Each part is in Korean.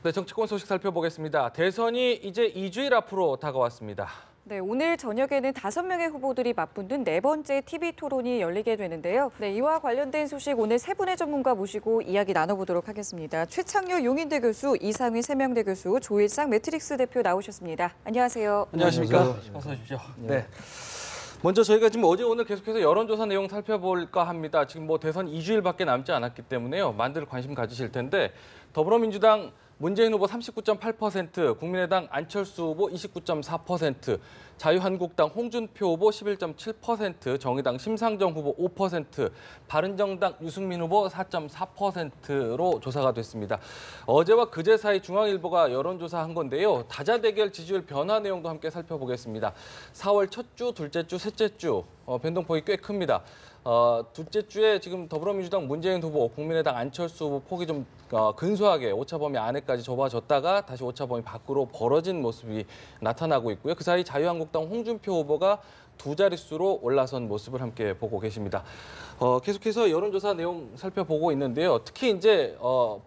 네, 정치권 소식 살펴보겠습니다. 대선이 이제 2주일 앞으로 다가왔습니다. 네, 오늘 저녁에는 5명의 후보들이 맞붙는 네 번째 TV 토론이 열리게 되는데요. 네, 이와 관련된 소식 오늘 세 분의 전문가 모시고 이야기 나눠보도록 하겠습니다. 최창렬 용인대 교수, 이상휘 세명대 교수, 조일상 매트릭스 대표 나오셨습니다. 안녕하세요. 안녕하십니까? 어서 오십시오. 네. 먼저 저희가 지금 어제 오늘 계속해서 여론조사 내용 살펴볼까 합니다. 지금 뭐 대선 2주일밖에 남지 않았기 때문에요. 많이들 관심 가지실 텐데 더불어민주당 문재인 후보 39.8%, 국민의당 안철수 후보 29.4%, 자유한국당 홍준표 후보 11.7%, 정의당 심상정 후보 5%, 바른정당 유승민 후보 4.4%로 조사가 됐습니다. 어제와 그제 사이 중앙일보가 여론조사한 건데요. 다자대결 지지율 변화 내용도 함께 살펴보겠습니다. 4월 첫 주, 둘째 주, 셋째 주 변동폭이 꽤 큽니다. 둘째 주에 지금 더불어민주당 문재인 후보, 국민의당 안철수 후보 폭이 좀 근소하게 오차 범위 안에까지 좁아졌다가 다시 오차 범위 밖으로 벌어진 모습이 나타나고 있고요. 그 사이 자유한국당 홍준표 후보가 두 자릿수로 올라선 모습을 함께 보고 계십니다. 계속해서 여론조사 내용 살펴보고 있는데요. 특히 이제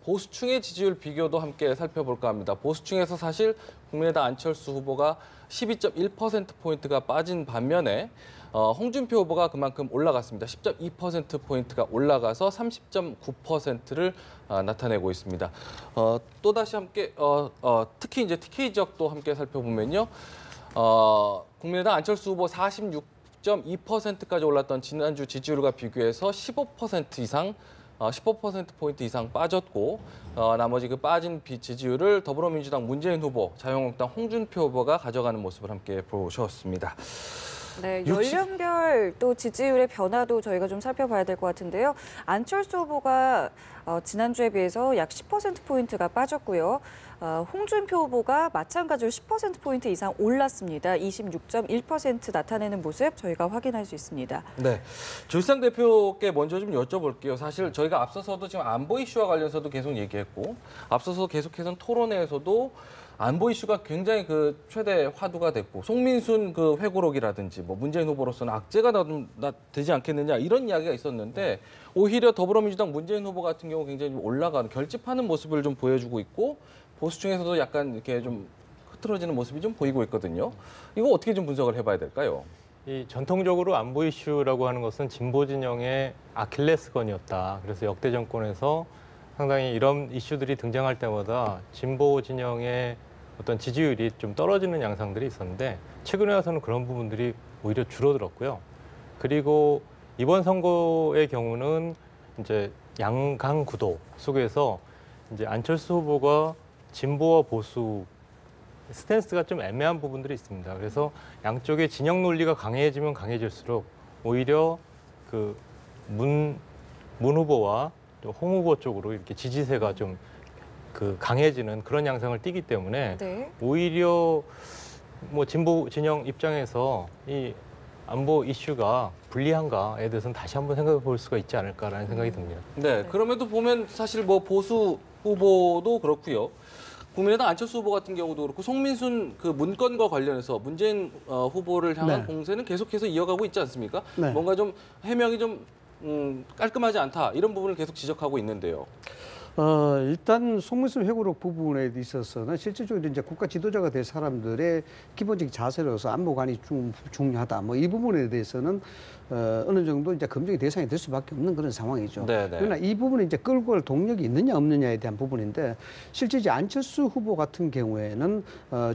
보수층의 지지율 비교도 함께 살펴볼까 합니다. 보수층에서 사실 국민의당 안철수 후보가 12.1%포인트가 빠진 반면에 홍준표 후보가 그만큼 올라갔습니다. 10.2%포인트가 올라가서 30.9%를 나타내고 있습니다. 또다시 함께 특히 이제 TK 지역도 함께 살펴보면요. 국민의당 안철수 후보 46.2%까지 올랐던 지난주 지지율과 비교해서 15% 이상 15%포인트 이상 빠졌고 나머지 그 빠진 지지율을 더불어민주당 문재인 후보, 자유한국당 홍준표 후보가 가져가는 모습을 함께 보셨습니다. 네, 연령별 또 지지율의 변화도 저희가 좀 살펴봐야 될 것 같은데요. 안철수 후보가 지난주에 비해서 약 10%포인트가 빠졌고요. 홍준표 후보가 마찬가지로 10%포인트 이상 올랐습니다. 26.1% 나타내는 모습 저희가 확인할 수 있습니다. 네, 조일상 대표께 먼저 좀 여쭤볼게요. 사실 저희가 앞서서도 지금 안보 이슈와 관련해서도 계속 얘기했고 앞서서 계속해서 토론회에서도 안보 이슈가 굉장히 그 최대 화두가 됐고 송민순 그 회고록이라든지 뭐 문재인 후보로서는 악재가 되지 않겠느냐 이런 이야기가 있었는데 오히려 더불어민주당 문재인 후보 같은 경우 굉장히 올라가는 결집하는 모습을 좀 보여주고 있고 보수층에서도 약간 이렇게 좀 흐트러지는 모습이 좀 보이고 있거든요. 이거 어떻게 좀 분석을 해봐야 될까요? 이 전통적으로 안보 이슈라고 하는 것은 진보 진영의 아킬레스건이었다. 그래서 역대 정권에서 상당히 이런 이슈들이 등장할 때마다 진보 진영의 어떤 지지율이 좀 떨어지는 양상들이 있었는데 최근에 와서는 그런 부분들이 오히려 줄어들었고요. 그리고 이번 선거의 경우는 이제 양강 구도 속에서 이제 안철수 후보가 진보와 보수 스탠스가 좀 애매한 부분들이 있습니다. 그래서 양쪽의 진영 논리가 강해지면 강해질수록 오히려 그 문 후보와 홍 후보 쪽으로 이렇게 지지세가 좀 그 강해지는 그런 양상을 띠기 때문에 네. 오히려 뭐 진보 진영 입장에서 이 안보 이슈가 불리한가에 대해서는 다시 한번 생각해 볼 수가 있지 않을까라는 생각이 듭니다. 네, 그럼에도 보면 사실 뭐 보수 후보도 그렇고요. 국민의당 안철수 후보 같은 경우도 그렇고 송민순 그 문건과 관련해서 문재인 후보를 향한 공세는 계속해서 이어가고 있지 않습니까? 네. 뭔가 좀 해명이 좀 깔끔하지 않다 이런 부분을 계속 지적하고 있는데요. 일단 송민순 회고록 부분에 있어서는 실질적으로 이제 국가 지도자가 될 사람들의 기본적인 자세로서 안보관이 중요하다. 뭐 이 부분에 대해서는 어느 정도 이제 검증의 대상이 될 수밖에 없는 그런 상황이죠. 네네. 그러나 이 부분은 이제 끌고 갈 동력이 있느냐 없느냐에 대한 부분인데 실제 이제 안철수 후보 같은 경우에는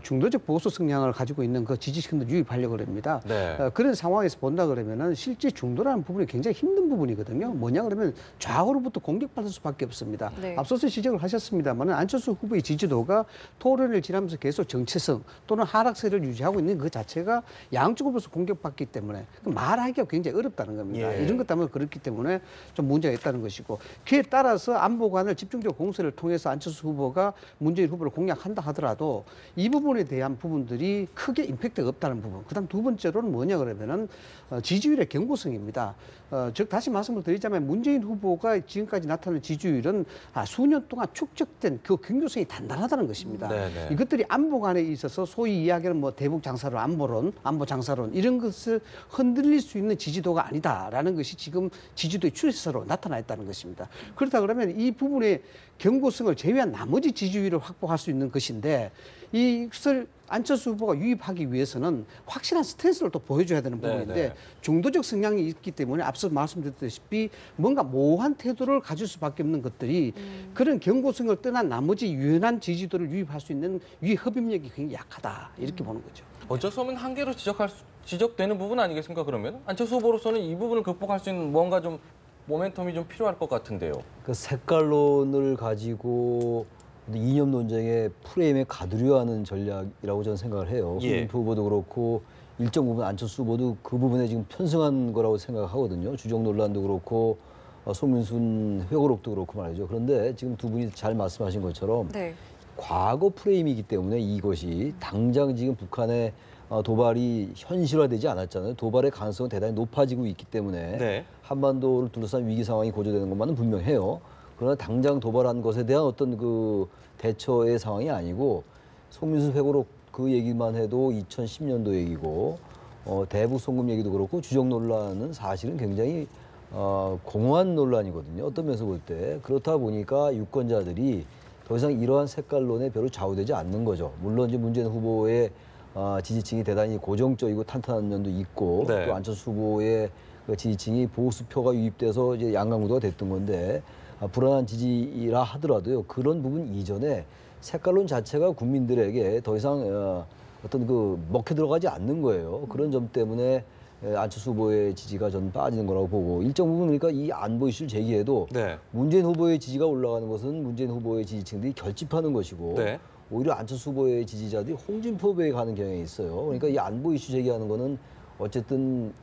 중도적 보수 성향을 가지고 있는 그 지지층도 유입하려고 합니다. 네. 그런 상황에서 본다 그러면은 실제 중도라는 부분이 굉장히 힘든 부분이거든요. 뭐냐 그러면 좌우로부터 공격받을 수밖에 없습니다. 네. 앞서서 지적을 하셨습니다만 안철수 후보의 지지도가 토론을 지나면서 계속 정체성 또는 하락세를 유지하고 있는 그 자체가 양쪽으로서 공격받기 때문에 말하기가 굉장히 어렵다는 겁니다. 예. 이런 것 때문에 그렇기 때문에 좀 문제가 있다는 것이고 그에 따라서 안보관을 집중적 공세를 통해서 안철수 후보가 문재인 후보를 공략한다 하더라도 이 부분에 대한 부분들이 크게 임팩트가 없다는 부분. 그다음 두 번째로는 뭐냐 그러면은 지지율의 견고성입니다. 즉 다시 말씀을 드리자면 문재인 후보가 지금까지 나타낸 지지율은 수년 동안 축적된 그 견고성이 단단하다는 것입니다. 네네. 이것들이 안보관에 있어서 소위 이야기하는 뭐 대북 장사론, 안보론, 안보 장사론 이런 것을 흔들릴 수 있는 지지도가 아니다라는 것이 지금 지지도의 추세로 나타나 있다는 것입니다. 그렇다 그러면 이 부분에 경고성을 제외한 나머지 지지율을 확보할 수 있는 것인데 이것을 안철수 후보가 유입하기 위해서는 확실한 스탠스를 또 보여줘야 되는 부분인데 네. 중도적 성향이 있기 때문에 앞서 말씀드렸다시피 뭔가 모호한 태도를 가질 수밖에 없는 것들이 그런 경고성을 떠난 나머지 유연한 지지도를 유입할 수 있는 흡입력이 굉장히 약하다 이렇게 보는 거죠. 어쩔 수 없는 한계로 지적되는 부분 아니겠습니까? 그러면 안철수 후보로서는 이 부분을 극복할 수 있는 뭔가 좀 모멘텀이 좀 필요할 것 같은데요. 그 색깔론을 가지고 이념 논쟁의 프레임에 가두려 하는 전략이라고 저는 생각을 해요. 예. 홍준표 후보도 그렇고 일정 부분 안철수 후보도 그 부분에 지금 편승한 거라고 생각하거든요. 주적 논란도 그렇고 송민순 회고록도 그렇고 말이죠. 그런데 지금 두 분이 잘 말씀하신 것처럼 네. 과거 프레임이기 때문에 이것이 당장 지금 북한의 도발이 현실화되지 않았잖아요. 도발의 가능성은 대단히 높아지고 있기 때문에 네. 한반도를 둘러싼 위기 상황이 고조되는 것만은 분명해요. 그러나 당장 도발한 것에 대한 어떤 그 대처의 상황이 아니고 송민수 회고록 그 얘기만 해도 2010년도 얘기고 대북 송금 얘기도 그렇고 주적 논란은 사실은 굉장히 공허한 논란이거든요. 어떤 면에서 볼 때 그렇다 보니까 유권자들이 더 이상 이러한 색깔론에 별로 좌우되지 않는 거죠. 물론 이제 문재인 후보의 지지층이 대단히 고정적이고 탄탄한 면도 있고 네. 또 안철수 후보의 그 지지층이 보수표가 유입돼서 이제 양강구도가 됐던 건데 불안한 지지라 하더라도요. 그런 부분 이전에 색깔론 자체가 국민들에게 더 이상 어떤 그 먹혀 들어가지 않는 거예요. 그런 점 때문에 안철수 후보의 지지가 저는 빠지는 거라고 보고 일정 부분 그러니까 이 안보 이슈를 제기해도 네. 문재인 후보의 지지가 올라가는 것은 문재인 후보의 지지층들이 결집하는 것이고 네. 오히려 안철수 후보의 지지자들이 홍준표 후보에 가는 경향이 있어요. 그러니까 이 안보 이슈 제기하는 거는 어쨌든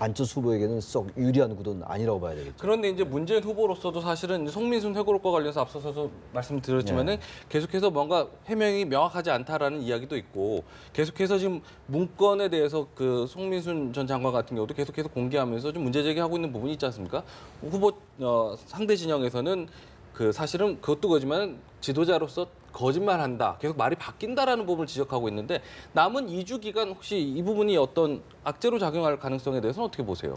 안철수 후보에게는 썩 유리한 구도는 아니라고 봐야 되겠죠. 그런데 이제 문재인 후보로서도 사실은 송민순 회고록과 관련해서 앞서서 말씀드렸지만은 계속해서 뭔가 해명이 명확하지 않다라는 이야기도 있고 계속해서 지금 문건에 대해서 그 송민순 전 장관 같은 경우도 계속해서 공개하면서 좀 문제 제기하고 있는 부분이 있지 않습니까? 후보 상대 진영에서는 그 사실은 그것도 거지만 지도자로서 거짓말한다. 계속 말이 바뀐다라는 부분을 지적하고 있는데 남은 2주 기간 혹시 이 부분이 어떤 악재로 작용할 가능성에 대해서는 어떻게 보세요?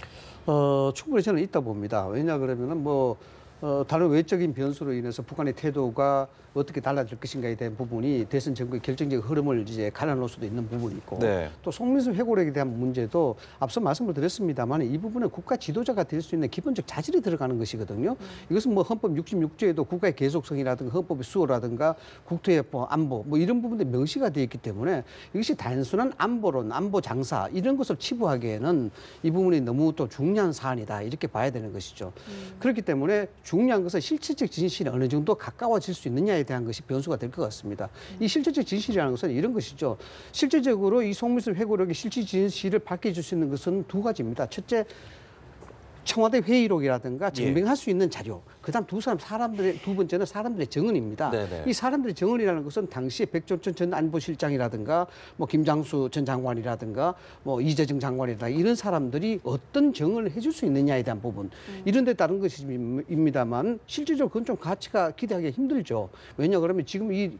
충분히 저는 있다 봅니다. 왜냐 그러면은 다른 외적인 변수로 인해서 북한의 태도가 어떻게 달라질 것인가에 대한 부분이 대선 정국의 결정적 흐름을 이제 가려놓을 수도 있는 부분이 있고 네. 또 송민수 회고록에 대한 문제도 앞서 말씀을 드렸습니다만 이 부분은 국가 지도자가 될 수 있는 기본적 자질이 들어가는 것이거든요. 이것은 뭐 헌법 66조에도 국가의 계속성이라든가 헌법의 수호라든가 국토해법, 안보 뭐 이런 부분들이 명시가 되어 있기 때문에 이것이 단순한 안보론, 안보 장사 이런 것을 치부하기에는 이 부분이 너무 또 중요한 사안이다 이렇게 봐야 되는 것이죠. 그렇기 때문에 중요한 것은 실질적 진실이 어느 정도 가까워질 수 있느냐에 대한 것이 변수가 될 것 같습니다. 이 실질적 진실이라는 것은 이런 것이죠. 실질적으로 이 송민수 회고록의 실질 진실을 밝혀줄 수 있는 것은 두 가지입니다. 첫째, 청와대 회의록이라든가 증명할 수 있는 자료. 그다음 두 번째는 사람들의 증언입니다. 네네. 이 사람들의 증언이라는 것은 당시에 백종천 전 안보실장이라든가 뭐 김장수 전 장관이라든가 뭐 이재정 장관이라든가 이런 사람들이 어떤 증언을 해줄 수 있느냐에 대한 부분 이런 데 따른 것입니다만 실질적으로 그건 좀 가치가 기대하기가 힘들죠. 왜냐 그러면 지금 이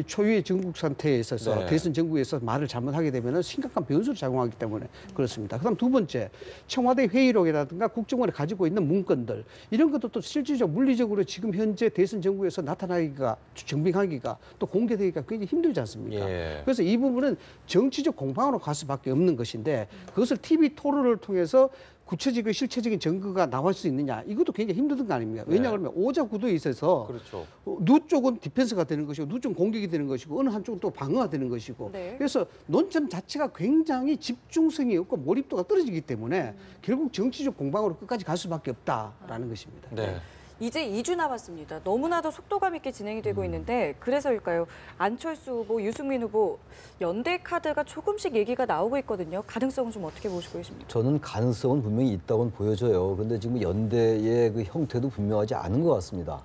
초유의 정국 상태에 있어서 네. 대선 정국에서 말을 잘못하게 되면 심각한 변수를 작용하기 때문에 그렇습니다. 그다음 두 번째, 청와대 회의록이라든가 국정원이 가지고 있는 문건들 이런 것도 또 실질적 물리적으로 지금 현재 대선 정국에서 나타나기가 증빙하기가 또 공개되기가 굉장히 힘들지 않습니까? 예. 그래서 이 부분은 정치적 공방으로 갈 수밖에 없는 것인데 그것을 TV 토론을 통해서 구체적이고 실체적인 증거가 나올 수 있느냐 이것도 굉장히 힘든 거 아닙니까? 왜냐하면 오자 구도에 있어서 그렇죠. 누 쪽은 디펜스가 되는 것이고 누 쪽은 공격이 되는 것이고 어느 한쪽은 또 방어가 되는 것이고 네. 그래서 논점 자체가 굉장히 집중성이 없고 몰입도가 떨어지기 때문에 결국 정치적 공방으로 끝까지 갈 수밖에 없다라는 것입니다. 네. 이제 2주 남았습니다. 너무나도 속도감 있게 진행이 되고 있는데 그래서일까요? 안철수 후보, 유승민 후보 연대 카드가 조금씩 얘기가 나오고 있거든요. 가능성은 좀 어떻게 보시고 계십니까? 저는 가능성은 분명히 있다고는 보여져요. 그런데 지금 연대의 그 형태도 분명하지 않은 것 같습니다.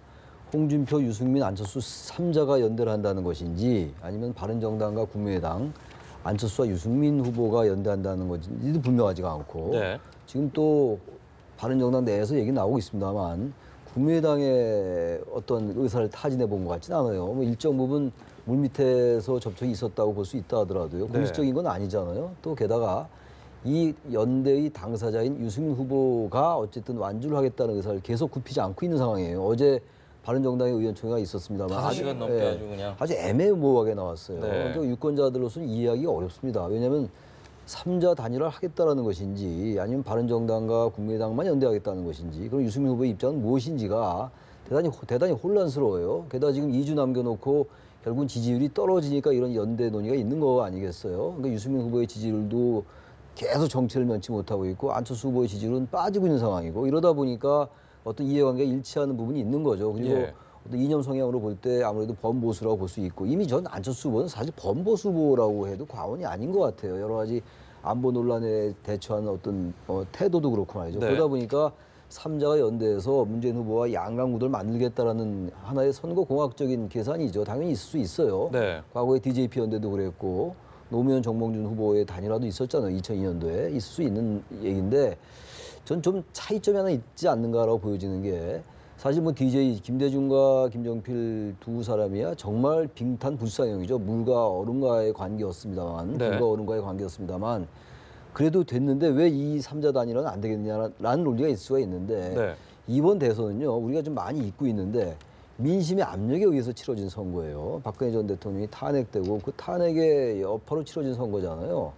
홍준표, 유승민, 안철수 3자가 연대를 한다는 것인지 아니면 바른정당과 국민의당, 안철수와 유승민 후보가 연대한다는 것인지도 분명하지가 않고 네. 지금 또 바른정당 내에서 얘기 나오고 있습니다만 국민의당의 어떤 의사를 타진해 본 것 같지는 않아요. 뭐 일정 부분 물밑에서 접촉이 있었다고 볼 수 있다 하더라도요. 공식적인 건 아니잖아요. 또 게다가 이 연대의 당사자인 유승민 후보가 어쨌든 완주를 하겠다는 의사를 계속 굽히지 않고 있는 상황이에요. 어제 바른정당의 의원총회가 있었습니다만 5시간 넘게 예, 아주 그냥. 아주 애매모호하게 나왔어요. 네. 그러니까 유권자들로서는 이해하기가 어렵습니다. 왜냐하면 3자 단일화를 하겠다라는 것인지 아니면 바른정당과 국민의당만 연대하겠다는 것인지 그럼 유승민 후보의 입장은 무엇인지가 대단히 혼란스러워요. 게다가 지금 2주 남겨놓고 결국은 지지율이 떨어지니까 이런 연대 논의가 있는 거 아니겠어요? 그러니까 유승민 후보의 지지율도 계속 정체를 면치 못하고 있고 안철수 후보의 지지율은 빠지고 있는 상황이고 이러다 보니까 어떤 이해관계가 일치하는 부분이 있는 거죠. 그리고 예. 어떤 이념 성향으로 볼 때 아무래도 범보수라고 볼 수 있고 이미 전 안철수 후보는 사실 범보수 후보라고 해도 과언이 아닌 것 같아요. 여러 가지 안보 논란에 대처하는 어떤 태도도 그렇고 말이죠. 네. 그러다 보니까 3자가 연대해서 문재인 후보와 양강구도를 만들겠다라는 하나의 선거공학적인 계산이죠. 당연히 있을 수 있어요. 네. 과거에 DJP 연대도 그랬고 노무현 정몽준 후보의 단일화도 있었잖아요. 2002년도에 있을 수 있는 얘기인데 전 좀 차이점이 하나 있지 않는가라고 보여지는 게 사실 뭐 DJ 김대중과 김정필 두 사람이야 정말 빙탄불상형이죠. 물과 얼음과의 관계였습니다만 네. 물과 얼음과의 관계였습니다만 그래도 됐는데 왜 이 3자 단일화는 안 되겠냐라는 논리가 있을 수가 있는데 네. 이번 대선은요 우리가 좀 많이 잊고 있는데 민심의 압력에 의해서 치러진 선거예요. 박근혜 전 대통령이 탄핵되고 그 탄핵의 여파로 치러진 선거잖아요.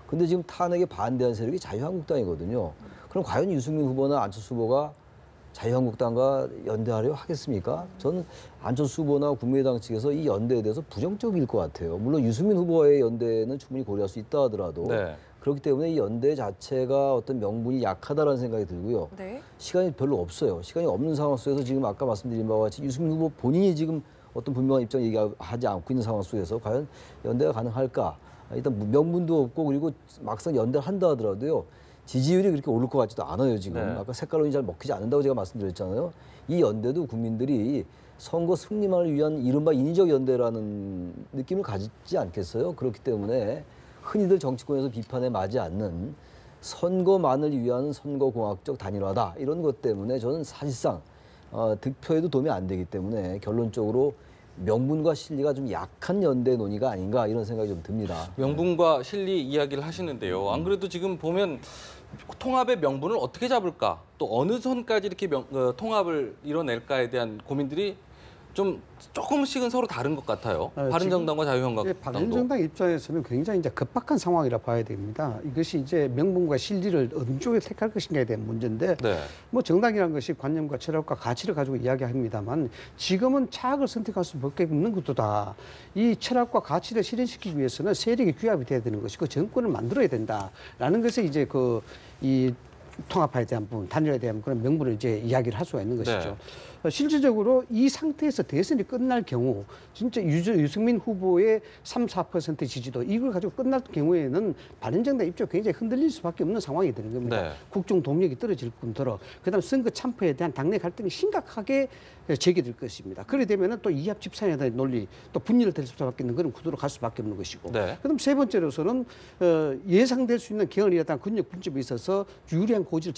근데 지금 탄핵에 반대한 세력이 자유한국당이거든요. 그럼 과연 유승민 후보나 안철수 후보가 자유한국당과 연대하려 하겠습니까? 저는 안철수 후보나 국민의당 측에서 이 연대에 대해서 부정적일 것 같아요. 물론 유승민 후보와의 연대는 충분히 고려할 수 있다 하더라도 네. 그렇기 때문에 이 연대 자체가 어떤 명분이 약하다라는 생각이 들고요. 네. 시간이 별로 없어요. 시간이 없는 상황 속에서 지금 아까 말씀드린 바와 같이 유승민 후보 본인이 지금 어떤 분명한 입장 얘기하지 않고 있는 상황 속에서 과연 연대가 가능할까? 일단 명분도 없고 그리고 막상 연대를 한다 하더라도요. 지지율이 그렇게 오를 것 같지도 않아요, 지금. 네. 아까 색깔론이 잘 먹히지 않는다고 제가 말씀드렸잖아요. 이 연대도 국민들이 선거 승리만을 위한 이른바 인위적 연대라는 느낌을 가지지 않겠어요? 그렇기 때문에 흔히들 정치권에서 비판에 맞지 않는 선거만을 위한 선거공학적 단일화다. 이런 것 때문에 저는 사실상 득표에도 도움이 안 되기 때문에 결론적으로 명분과 실리가 좀 약한 연대 논의가 아닌가 이런 생각이 좀 듭니다. 명분과 실리 이야기를 하시는데요. 안 그래도 지금 보면 통합의 명분을 어떻게 잡을까, 또 어느 선까지 이렇게 통합을 이뤄낼까에 대한 고민들이 좀 조금씩은 서로 다른 것 같아요. 바른정당과 자유한국당도. 바른정당 입장에서는 굉장히 이제 급박한 상황이라 봐야 됩니다. 이것이 이제 명분과 실리를 어느 쪽에 택할 것인가에 대한 문제인데, 네. 뭐 정당이라는 것이 관념과 철학과 가치를 가지고 이야기합니다만 지금은 차악을 선택할 수밖에 없는 것도 다 이 철학과 가치를 실현시키기 위해서는 세력이 규합이 돼야 되는 것이고 정권을 만들어야 된다라는 것에 이제 이 통합화에 대한 부분, 단일화에 대한 그런 명분을 이제 이야기를 할 수가 있는 것이죠. 실질적으로 이 상태에서 대선이 끝날 경우 진짜 유승민 후보의 3, 4% 지지도 이걸 가지고 끝날 경우에는 바른정당 입장이 굉장히 흔들릴 수밖에 없는 상황이 되는 겁니다. 네. 국정 동력이 떨어질 뿐더러 그다음 선거 참패에 대한 당내 갈등이 심각하게 제기될 것입니다. 그래 되면은 또 이합 집산에 대한 논리, 또 분열을 될 수밖에 없는 그런 구도로 갈 수밖에 없는 것이고. 네. 그다음 세 번째로서는 예상될 수 있는 개헌이라든가 근력 분집에 있어서 유리한 고지를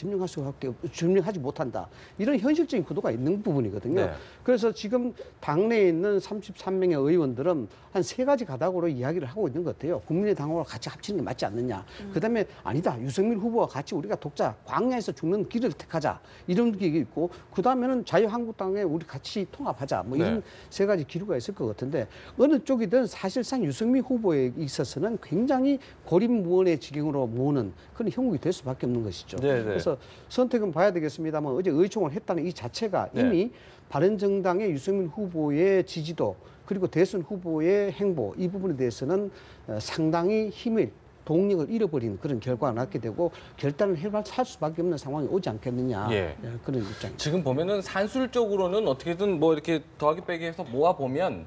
점령하지 못한다. 이런 현실적인 구도가 있는 부분이거든요. 네. 그래서 지금 당내에 있는 33명의 의원들은 한 세 가지 가닥으로 이야기를 하고 있는 것 같아요. 국민의당하고 같이 합치는 게 맞지 않느냐. 그다음에 아니다. 유승민 후보와 같이 우리가 독자, 광야에서 죽는 길을 택하자. 이런 게 있고 그다음에는 자유한국당에 우리 같이 통합하자. 뭐 이런 네. 세 가지 기류가 있을 것 같은데 어느 쪽이든 사실상 유승민 후보에 있어서는 굉장히 고립무원의 지경으로 모으는 그런 형국이 될 수밖에 없는 것이죠. 네, 네. 그래서 선택은 봐야 되겠습니다만 어제 의총을 했다는 이 자체가 네. 이미 바른정당의 유승민 후보의 지지도 그리고 대선 후보의 행보 이 부분에 대해서는 상당히 힘을 동력을 잃어버린 그런 결과가 났게 되고 결단을 해할 수밖에 없는 상황이 오지 않겠느냐 예. 그런 입장입니다. 지금 보면은 산술적으로는 어떻게든 뭐 이렇게 더하기 빼기 해서 모아 보면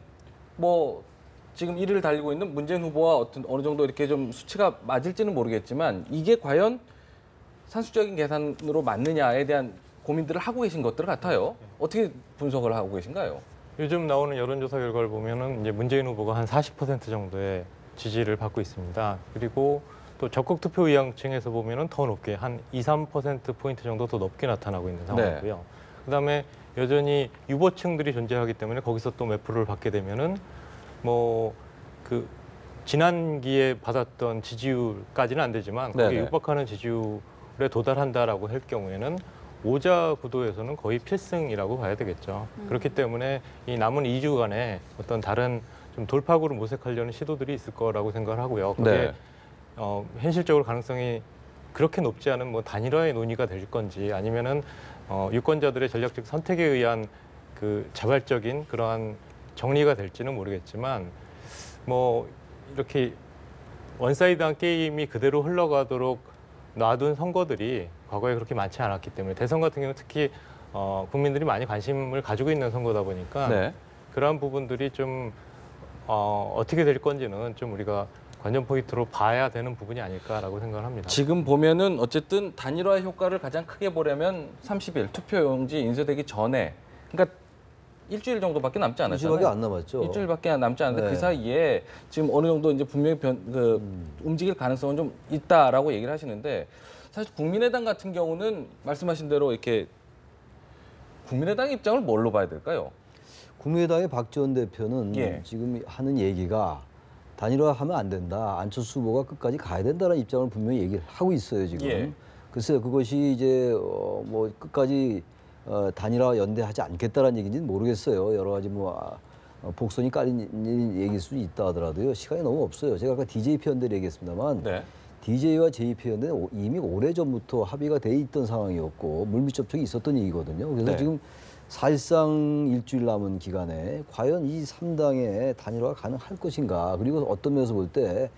뭐 지금 1위를 달리고 있는 문재인 후보와 어느 정도 이렇게 좀 수치가 맞을지는 모르겠지만 이게 과연 산술적인 계산으로 맞느냐에 대한 고민들을 하고 계신 것들 같아요. 어떻게 분석을 하고 계신가요? 요즘 나오는 여론조사 결과를 보면은 이제 문재인 후보가 한 40% 정도의 지지를 받고 있습니다. 그리고 또 적극 투표 의향층에서 보면은 더 높게 한 2~3% 포인트 정도 더 높게 나타나고 있는 상황이고요. 그다음에 여전히 유보층들이 존재하기 때문에 거기서 또 몇 프로를 받게 되면은 뭐 그 지난기에 받았던 지지율까지는 안 되지만 거기에 네네. 육박하는 지지율에 도달한다라고 할 경우에는 오자 구도에서는 거의 필승이라고 봐야 되겠죠. 그렇기 때문에 이 남은 2주간에 어떤 다른 좀 돌파구를 모색하려는 시도들이 있을 거라고 생각을 하고요. 그게 네. 현실적으로 가능성이 그렇게 높지 않은 뭐 단일화의 논의가 될 건지 아니면은 유권자들의 전략적 선택에 의한 그 자발적인 그러한 정리가 될지는 모르겠지만 뭐 이렇게 원사이드한 게임이 그대로 흘러가도록 놔둔 선거들이 과거에 그렇게 많지 않았기 때문에 대선 같은 경우는 특히 국민들이 많이 관심을 가지고 있는 선거다 보니까 네. 그러한 부분들이 좀 어떻게 될 건지는 좀 우리가 관전 포인트로 봐야 되는 부분이 아닐까라고 생각을 합니다. 지금 보면은 어쨌든 단일화 효과를 가장 크게 보려면 30일 투표용지 인쇄되기 전에, 그러니까 일주일 정도밖에 남지 않았잖아요. 일주일밖에 안 남았죠. 일주일밖에 남지 않았는데 네. 그 사이에 지금 어느 정도 이제 분명히 움직일 가능성은 좀 있다라고 얘기를 하시는데, 사실 국민의당 같은 경우는 말씀하신 대로 이렇게 국민의당 입장을 뭘로 봐야 될까요? 국민의당의 박지원 대표는 예. 지금 하는 얘기가 단일화하면 안 된다. 안철수 후보가 끝까지 가야 된다는 입장을 분명히 얘기를 하고 있어요, 지금. 예. 글쎄요, 그것이 이제 뭐 끝까지 단일화 연대하지 않겠다라는 얘기인지는 모르겠어요. 여러 가지 뭐 복선이 깔린 얘기일 수 있다 하더라도요. 시간이 너무 없어요. 제가 아까 DJ 편들 얘기했습니다만 네. DJ와 JP 연대는 이미 오래전부터 합의가 돼 있던 상황이었고 물밑 접촉이 있었던 얘기거든요. 그래서 네. 지금 사실상 일주일 남은 기간에 과연 이 3당의 단일화가 가능할 것인가. 그리고 어떤 면에서 볼 때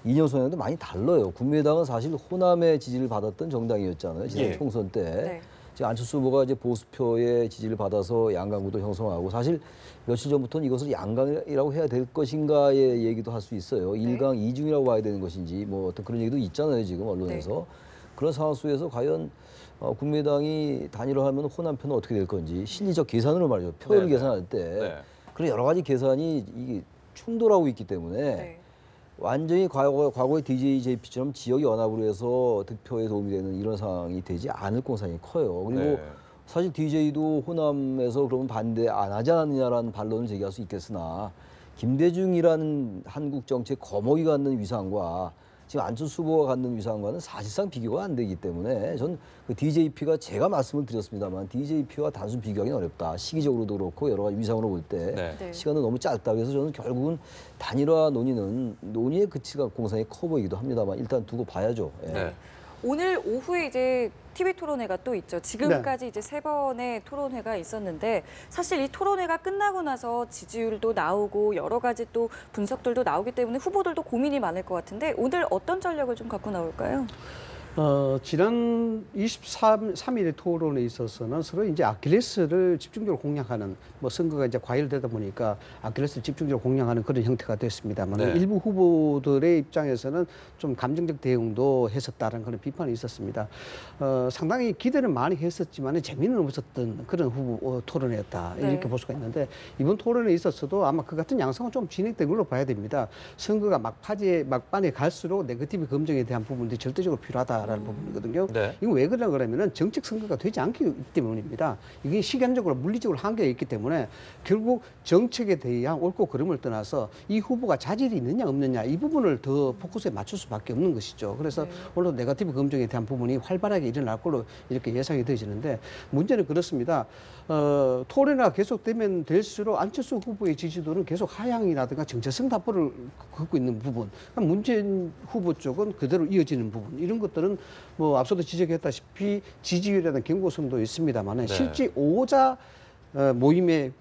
이념 성향도 많이 달라요. 국민의당은 사실 호남의 지지를 받았던 정당이었잖아요. 지난 예. 총선 때. 네. 지금 안철수 후보가 이제 보수표의 지지를 받아서 양강구도 형성하고 사실 며칠 전부터는 이것을 양강이라고 해야 될 것인가의 얘기도 할 수 있어요. 네. 1강 2중이라고 봐야 되는 것인지 뭐 어떤 그런 얘기도 있잖아요. 지금 언론에서. 그런 상황 속에서 과연 국민의당이 단일화하면 호남 편은 어떻게 될 건지 실리적 계산으로 말이죠. 표를 네. 계산할 때 네. 그런 여러 가지 계산이 이게 충돌하고 있기 때문에 네. 완전히 과거의 DJ, JP처럼 지역 연합으로 해서 득표에 도움이 되는 이런 상황이 되지 않을 공산이 커요. 그리고 네. 사실 DJ도 호남에서 그러면 반대 안 하지 않느냐라는 반론을 제기할 수 있겠으나 김대중이라는 한국 정치의 거목이 갖는 위상과 지금 안철수 후보가 갖는 위상과는 사실상 비교가 안 되기 때문에 전 그 DJP가 제가 말씀을 드렸습니다만 DJP와 단순 비교하기는 어렵다. 시기적으로도 그렇고 여러 가지 위상으로 볼 때 네. 네. 시간도 너무 짧다. 그래서 저는 결국은 단일화 논의는 논의의 가치가 공산이 커 보이기도 합니다만 일단 두고 봐야죠. 예. 네. 오늘 오후에 이제 TV 토론회가 또 있죠. 지금까지 이제 3번의 토론회가 있었는데 사실 이 토론회가 끝나고 나서 지지율도 나오고 여러 가지 또 분석들도 나오기 때문에 후보들도 고민이 많을 것 같은데 오늘 어떤 전략을 좀 갖고 나올까요? 지난 23일의 토론에 있어서는 서로 이제 아킬레스를 집중적으로 공략하는 뭐 선거가 이제 과열되다 보니까 아킬레스를 집중적으로 공략하는 그런 형태가 됐습니다만 네. 일부 후보들의 입장에서는 좀 감정적 대응도 했었다는 그런 비판이 있었습니다. 상당히 기대는 많이 했었지만 재미는 없었던 그런 후보 토론이었다 네. 이렇게 볼 수가 있는데 이번 토론에 있어서도 아마 그 같은 양상은 좀 진행된 걸로 봐야 됩니다. 선거가 막판에 갈수록 네거티브 검증에 대한 부분들이 절대적으로 필요하다. 라는 부분이거든요. 네. 이거 왜 그러냐 그러면은 정책 선거가 되지 않기 때문입니다. 이게 시간적으로 물리적으로 한계가 있기 때문에 결국 정책에 대한 옳고 그름을 떠나서 이 후보가 자질이 있느냐 없느냐 이 부분을 더 포커스에 맞출 수밖에 없는 것이죠. 그래서 오늘도 네거티브 검증에 대한 부분이 활발하게 일어날 걸로 이렇게 예상이 되어지는데 문제는 그렇습니다. 토론회가 계속되면 될수록 안철수 후보의 지지도는 계속 하향이라든가 정체성 답보를 걷고 있는 부분, 문재인 후보 쪽은 그대로 이어지는 부분 이런 것들은 뭐 앞서도 지적했다시피 지지율이라는 경고성도 있습니다만 네. 실제 5자 모임의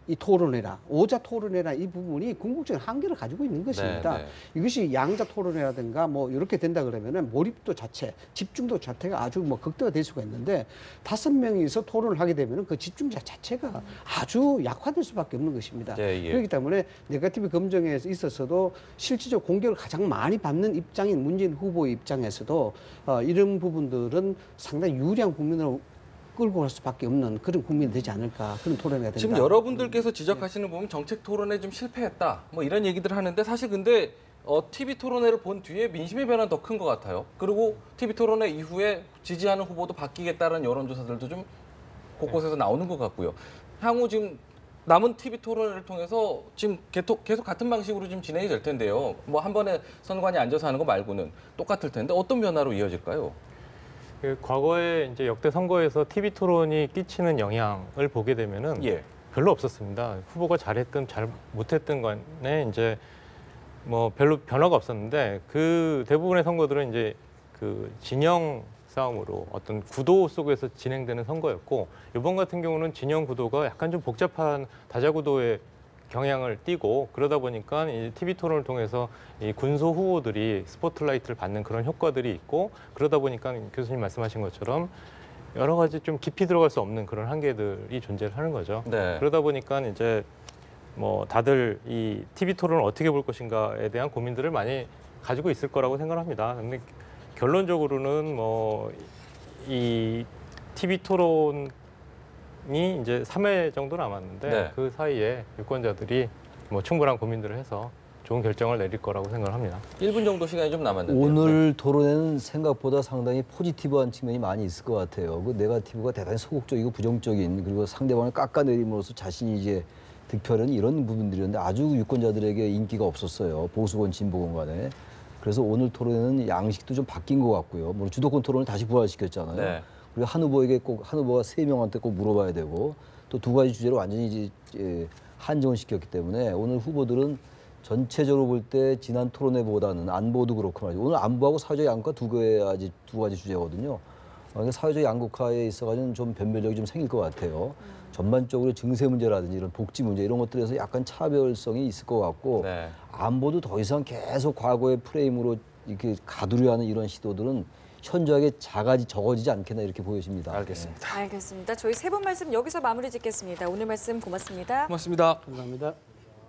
이 토론회라, 5자 토론회라 이 부분이 궁극적인 한계를 가지고 있는 것입니다. 네. 이것이 양자 토론회라든가 뭐 이렇게 된다 그러면은 몰입도 자체, 집중도 자체가 아주 뭐 극대화될 수가 있는데 5명이서 토론을 하게 되면은 그 집중자 자체가 아주 약화될 수밖에 없는 것입니다. 예, 예. 그렇기 때문에 네거티브 검증에 있어서도 실질적 공격을 가장 많이 받는 입장인 문재인 후보의 입장에서도 이런 부분들은 상당히 유리한 국민으로 끌고 갈 수밖에 없는 그런 국민이 되지 않을까 그런 토론회가 된다. 지금 여러분들께서 지적하시는 부분 정책 토론에 좀 실패했다 뭐 이런 얘기들을 하는데 사실 근데 TV 토론회를 본 뒤에 민심의 변화는 더 큰 것 같아요. 그리고 TV 토론회 이후에 지지하는 후보도 바뀌겠다는 여론조사들도 좀 곳곳에서 나오는 것 같고요. 향후 지금 남은 TV 토론회를 통해서 지금 계속 같은 방식으로 좀 진행이 될 텐데요. 뭐 한 번에 선관위 앉아서 하는 거 말고는 똑같을 텐데 어떤 변화로 이어질까요? 그 과거에 이제 역대 선거에서 TV 토론이 끼치는 영향을 보게 되면은 예. 별로 없었습니다. 후보가 잘했든 잘 못했든 간에 이제 뭐 별로 변화가 없었는데 그 대부분의 선거들은 이제 그 진영 싸움으로 어떤 구도 속에서 진행되는 선거였고 이번 같은 경우는 진영 구도가 약간 좀 복잡한 다자구도의 경향을 띠고 그러다 보니까 이 TV 토론을 통해서 이 군소 후보들이 스포트라이트를 받는 그런 효과들이 있고 그러다 보니까 교수님 말씀하신 것처럼 여러 가지 좀 깊이 들어갈 수 없는 그런 한계들이 존재를 하는 거죠. 네. 그러다 보니까 이제 뭐 다들 이 TV 토론을 어떻게 볼 것인가에 대한 고민들을 많이 가지고 있을 거라고 생각합니다. 근데 결론적으로는 뭐 이 TV 토론이 이제 3회 정도 남았는데 네. 그 사이에 유권자들이 뭐 충분한 고민들을 해서 좋은 결정을 내릴 거라고 생각을 합니다. 1분 정도 시간이 좀 남았는데. 오늘 토론에는 생각보다 상당히 포지티브한 측면이 많이 있을 것 같아요. 그 네거티브가 대단히 소극적이고 부정적인 그리고 상대방을 깎아내림으로써 자신이 이제 득표하는 이런 부분들이었는데 아주 유권자들에게 인기가 없었어요. 보수권, 진보권 간에. 그래서 오늘 토론에는 양식도 좀 바뀐 것 같고요. 뭐 주도권 토론을 다시 부활시켰잖아요. 네. 그리고 한 후보가 3명한테 꼭 물어봐야 되고 또 2가지 주제로 완전히 이제 한정을 시켰기 때문에 오늘 후보들은 전체적으로 볼 때 지난 토론회보다는 안보도 그렇고 말이죠. 오늘 안보하고 사회적 양극화 두 가지 주제거든요. 그러니까 사회적 양극화에 있어가지고는 좀 변별력이 좀 생길 것 같아요. 전반적으로 증세 문제라든지 이런 복지 문제 이런 것들에서 약간 차별성이 있을 것 같고 네. 안보도 더 이상 계속 과거의 프레임으로 이렇게 가두려 하는 이런 시도들은 현저하게 적어지지 않겠나 이렇게 보여집니다. 알겠습니다. 알겠습니다. 저희 세 분 말씀 여기서 마무리 짓겠습니다. 오늘 말씀 고맙습니다. 고맙습니다. 감사합니다.